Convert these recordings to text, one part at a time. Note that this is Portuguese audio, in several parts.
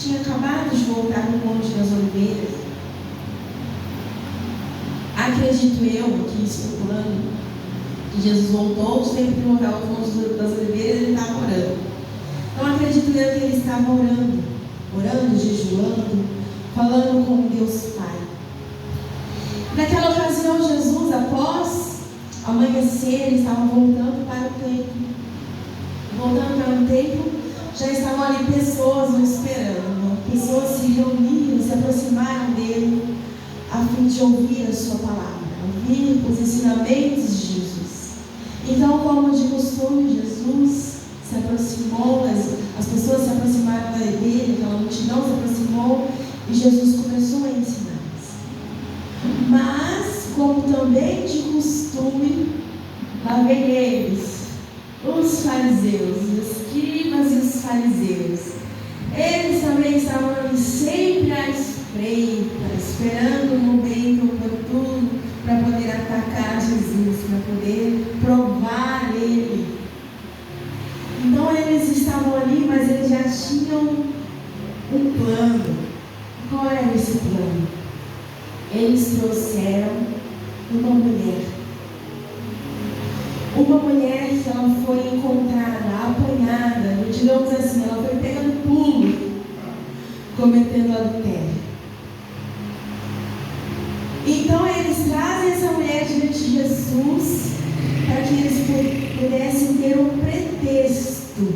tinha acabado de voltar do Monte das Oliveiras. Acredito eu, aqui especulando, que Jesus voltou, sempre que voltava ao Monte das Oliveiras, ele estava orando. Então acredito eu que ele estava orando, jejuando, falando com Deus Pai. Naquela ocasião, Jesus, após amanhecer, eles estavam voltando para o templo. Voltando para o templo, já estavam ali pessoas o esperando. Pessoas se reuniram, se aproximaram dele, a fim de ouvir a sua palavra, ouvir os ensinamentos de Jesus. Então, como de costume, Jesus se aproximou, as pessoas se aproximaram dele, aquela multidão se aproximou e Jesus começou a ensinar-lhes. Mas, como também de costume, lá vem eles, os fariseus, os escribas e os fariseus. Eles também estavam ali sempre à espreita, esperando o momento oportuno para poder atacar Jesus, para poder provar ele. Então eles estavam ali, mas eles já tinham um plano. Qual era esse plano? Eles trouxeram uma mulher. Uma mulher que ela foi encontrada, apanhada, digamos assim, ela foi pega no pulo, cometendo adultério. Então eles trazem essa mulher diante de Jesus para que eles pudessem ter um pretexto,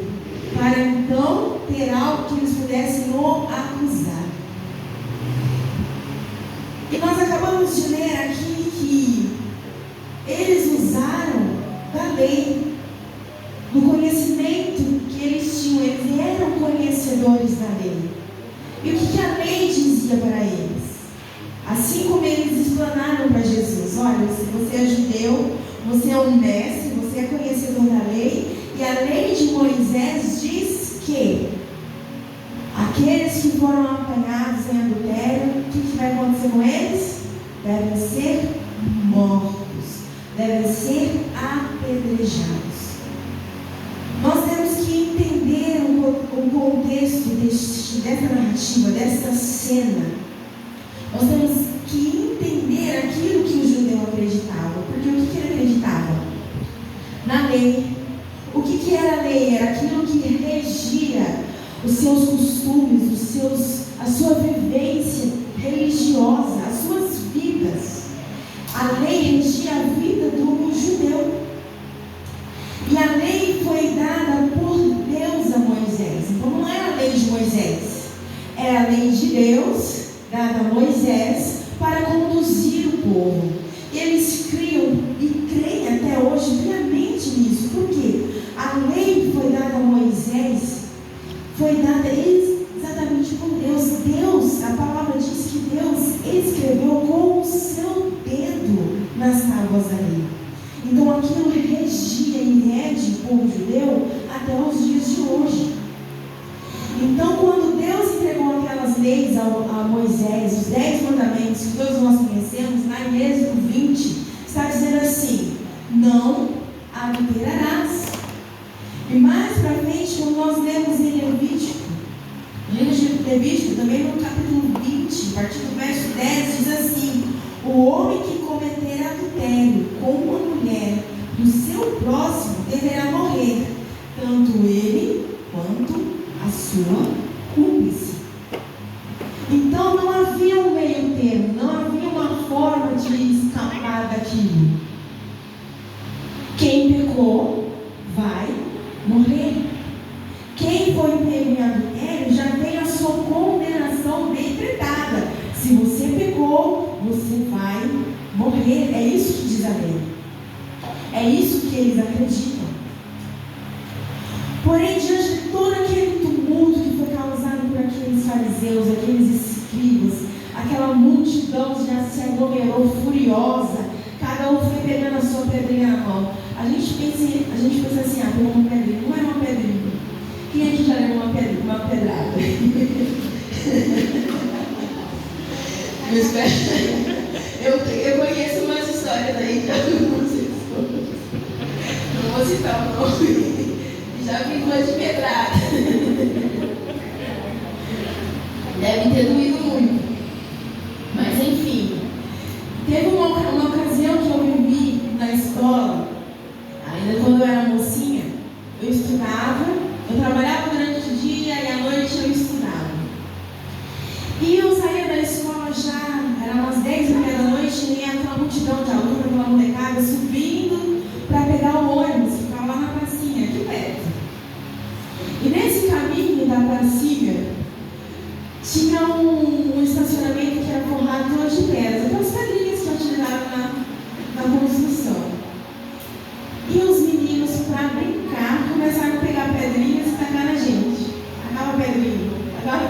para então ter algo que eles pudessem o acusar. E nós acabamos de ler aqui que eles usaram da lei, do conhecimento que eles tinham, eles eram conhecedores da lei. E o que a lei dizia para eles? Assim como eles explanaram para Jesus: olha, se você é judeu, você é um mestre, você é conhecedor da lei, e a lei de Moisés diz que aqueles que foram apanhados em adultério, o que vai acontecer com eles? Devem ser mortos, devem ser apedrejados. Nós temos que entender o contexto dessa narrativa, dessa cena. Nós temos que entender aquilo que o judeu acreditava. Porque o que ele acreditava? Na lei. O que era a lei? Era aquilo que regia os seus costumes, a sua vivência religiosa, as suas vidas. A lei regia a vida do judeu. E a lei foi dada por Deus a Moisés. Então não era a lei de Moisés, era a lei de Deus dada a Moisés para conduzir o povo. E eles criam e creem até hoje piamente nisso. Por quê? A lei foi dada a Moisés, foi dada exatamente por Deus. Deus, a palavra diz que Deus escreveu com o seu dedo nas tábuas da lei. Então aquilo regia e rege o povo judeu até os dias de hoje. Então, quando Deus entregou aquelas leis a Moisés, os 10 mandamentos que todos nós conhecemos, lá em Êxodo 20, está dizendo assim: não adulterarás. E mais para frente, quando nós lemos em Levítico, também no capítulo 20, a partir do verso 10, diz assim: o homem que cometer adultério com uma mulher do seu próximo deverá morrer, tanto ele quanto a sua cúmplice. Então não havia um meio termo, não havia uma forma de escapar daquilo. Quem pecou vai morrer. Quem foi pego em adultério já tem a sua condenação decretada. Se você pecou, você vai morrer. É isso que diz a lei. É isso que eles acreditam. Porém, diante de todo aquele tumulto que foi causado por aqueles fariseus, aqueles escribas, aquela multidão já se aglomerou furiosa, cada um foi pegando a sua pedrinha na mão. A gente pensa assim: pegou uma pedrinha. Não é uma pedrinha. Quem aqui já levou uma pedrada? Eu conheço umas histórias aí, não vou citar o nome. Já vi uma de pedrada. Deve ter doído muito. Mas enfim, teve uma ocasião que eu vivi na escola, ainda quando eu era mocinha. Eu estudava, eu trabalhava durante o dia e à noite eu estudava. E eu saía da escola já, era umas 10h30 da noite, e aquela multidão de alunos, aquela molecada subindo para pegar o ônibus, que ficava lá na pracinha, aqui perto. E nesse caminho da pracinha, tinha um estacionamento que era forrado todas de pedras, aquelas pedrinhas que utilizaram na construção. E os meninos, para brincar, começaram a pegar pedrinhas e tacar na gente. Tacava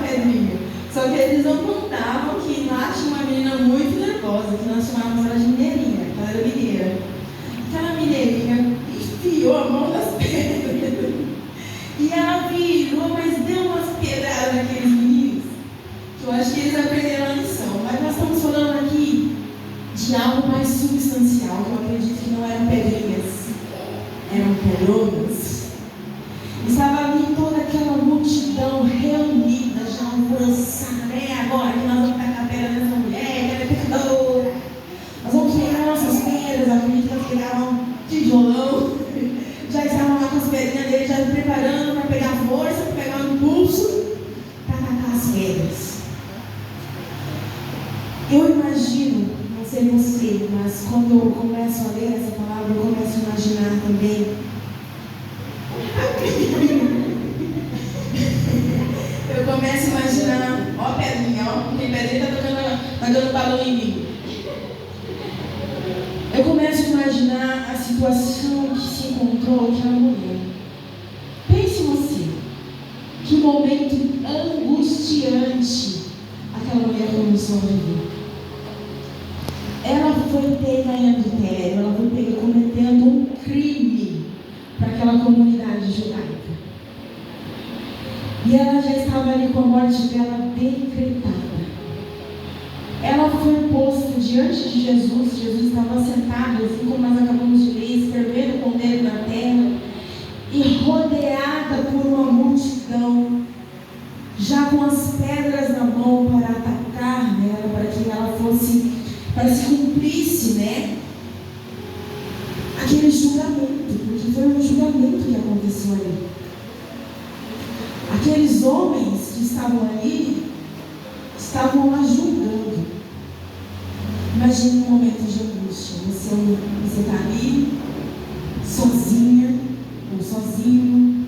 pedrinha. Só que eles não contavam que lá tinha uma menina muito nervosa, que nós chamávamos ela de mineirinha, ela era mineira. Aquela mineirinha enfiou a mão nas pedras. E ela virou, mas deu umas pedradas naqueles meninos, que eu acho que eles aprenderam a lição. Mas nós estamos falando aqui de algo mais substancial, que eu acredito que não eram pedrinhas, eram pedronas. Estava ali toda aquela multidão reunida, já alvoroçada. Agora que nós vamos tacar a pedra nessa mulher, ela é pecadora. Nós vamos pegar nossas pedras, acredito que eles pegavam um tijolão. Já estavam lá com as pedrinhas dele, já se preparando para pegar força, para pegar o impulso, para tacar as pedras. Eu imagino, não sei você, mas quando eu começo a ler essa palavra, eu começo a imaginar também. Eu começo a imaginar, ó pedrinha, ó, porque pedrinha tá dando balão em mim. Eu começo a imaginar a situação que se encontrou aquela mulher. Pense você, que momento angustiante aquela mulher começou a viver. Ela foi pega em adultério, ela foi pega cometendo um crime para aquela comunidade judaica. E ela já estava ali com a morte dela decretada. Ela foi posta diante de Jesus. Jesus estava sentado, assim como nós acabamos de ler, escrevendo com o dedo na terra, e rodeada por uma multidão, já com as pedras na mão para atacar nela, para que ela fosse, para se cumprisse, né? Aquele julgamento, porque foi um julgamento que aconteceu ali. Aqueles homens que estavam ali, estavam lá julgando. Imagine um momento de angústia. Você está ali, sozinha, ou sozinho,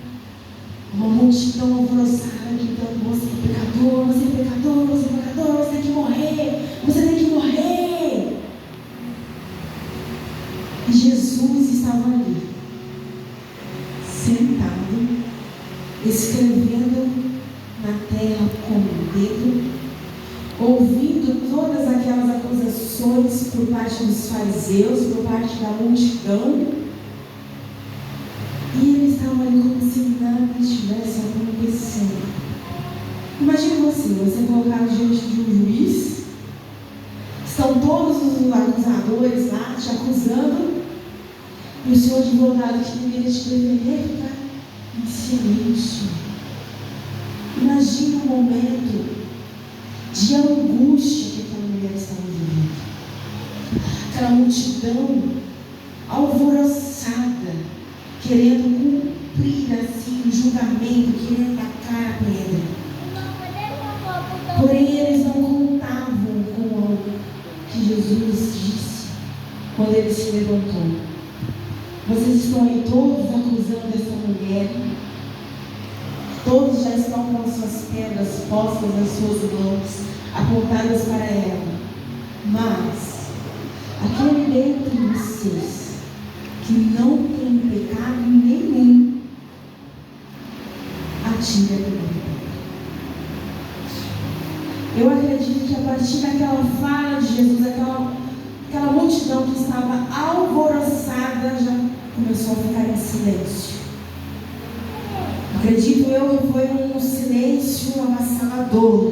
uma multidão alvoroçada gritando: você é pecador, você é pecador, você é pecador, você tem que morrer, você tem que morrer. E Jesus estava ali, sentado, escrevendo na terra com o dedo, ouvindo todas aquelas acusações por parte dos fariseus, por parte da multidão, e ele estava ali como se nada estivesse acontecendo. Imagine você colocado diante de um juiz, estão todos os acusadores lá te acusando, e o seu advogado que deveria te defender fica em silêncio. Imagine um momento de angústia que aquela mulher estava vivendo. Aquela multidão alvoroçada, querendo cumprir assim o julgamento, querendo tacar a pedra. Porém, eles não contavam com algo que Jesus disse quando ele se levantou. Vocês estão aí todos acusando essa mulher. Todos já estão com as suas pedras postas nas suas mãos, apontadas para ela. Mas aquele dentre vocês que não tem pecado nenhum, atire a primeira pedra. Eu acredito que a partir daquela fala de Jesus, aquela multidão que estava alvoroçada já começou a ficar em silêncio. Acredito eu que foi um silêncio avassalador.